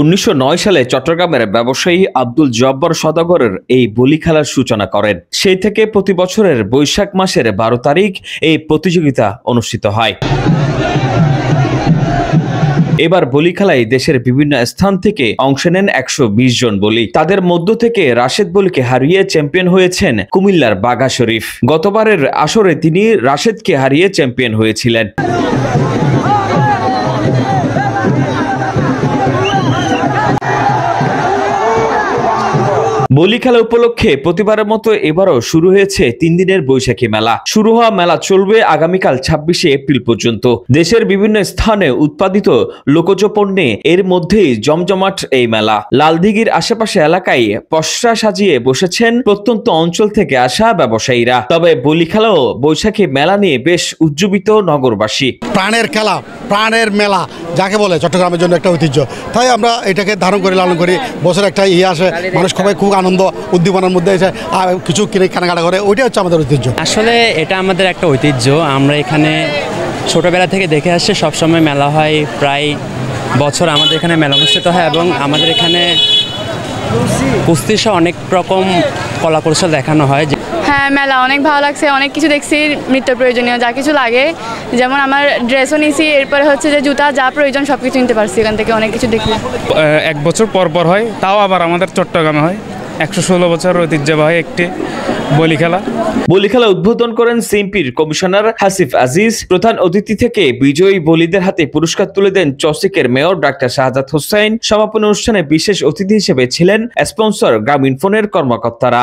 1909 সালে চট্টগ্রামের ব্যবসায়ী আব্দুল জব্বার সওদাগরের এই বলি খেলার সূচনা করেন। সেই থেকে প্রতি বছরের বৈশাখ মাসের 12 তারিখ এই প্রতিযোগিতা অনুষ্ঠিত হয়। এবার বলি খেলায় দেশের বিভিন্ন স্থান থেকে অংশ নেন 120 জন বলি। তাদের মধ্য থেকে রাশেদ বলিকে হারিয়ে চ্যাম্পিয়ন হয়েছেন কুমিল্লার বাঘা শরীফ। গতবারের আসরে তিনি রাশেদকে হারিয়ে চ্যাম্পিয়ন হয়েছিলেন। বলি খেলা উপলক্ষে প্রতিবারের মতো এবারও শুরু হয়েছে 3 দিনের বৈশাখী মেলা। শুরু হওয়া মেলা চলবে আগামীকাল 26শে এপ্রিল পর্যন্ত। দেশের বিভিন্ন স্থানে উৎপাদিত লোকজ পণ্যে এর মধ্যেই জমজমাট এই মেলা। লালদিঘির আশেপাশে এলাকায় পসরা সাজিয়ে বসেছেন প্রত্যন্ত অঞ্চল থেকে আসা ব্যবসায়ীরা। তবে বলি খেলাও বৈশাখী মেলা নিয়ে বেশ উজ্জীবিত নগরবাসী। প্রাণের খেলা, প্রাণের মেলা যাকে বলে চট্টগ্রামের জন্য একটা ঐতিহ্য। তাই আমরা এটাকে ধারণ করি, লালন করি। বছর একটা আসে, মানুষ সবাই খুব আনন্দ উদ্দীপনার মধ্যে এসে আর কিছু কিনে কেনাকাটা করে, ওইটাই হচ্ছে আমাদের ঐতিহ্য। আসলে এটা আমাদের একটা ঐতিহ্য। আমরা এখানে ছোটবেলা থেকে দেখে আসছি, সবসময় মেলা হয়, প্রায় বছর আমাদের এখানে মেলা অনুষ্ঠিত হয় এবং আমাদের এখানে কুস্তি সহ অনেক রকম কলা কৌশল দেখানো হয়। হ্যাঁ, মেলা অনেক ভালো লাগছে, অনেক কিছু দেখছি, নিত্য প্রয়োজনীয় যা কিছু লাগে, যেমন আমার ড্রেসও নিয়েছি, এরপরে হচ্ছে যে জুতা যা প্রয়োজন সব কিছু নিতে পারছি এখান থেকে, অনেক কিছু দেখি। 1 বছর পর হয়, তাও আবার আমাদের চট্টগ্রামে হয়। 116 বছর ঐতিহ্যবাহী একটি বলি খেলা। বলি খেলা উদ্বোধন করেন সিএমপির কমিশনার হাসিফ আজিজ। প্রধান অতিথি থেকে বিজয়ী বলিদের হাতে পুরস্কার তুলে দেন চসিকের মেয়র ডাক্তার শাহাদাত হোসেন। সমাপনী অনুষ্ঠানে বিশেষ অতিথি হিসেবে ছিলেন স্পন্সর গ্রামীণফোনের কর্মকর্তারা।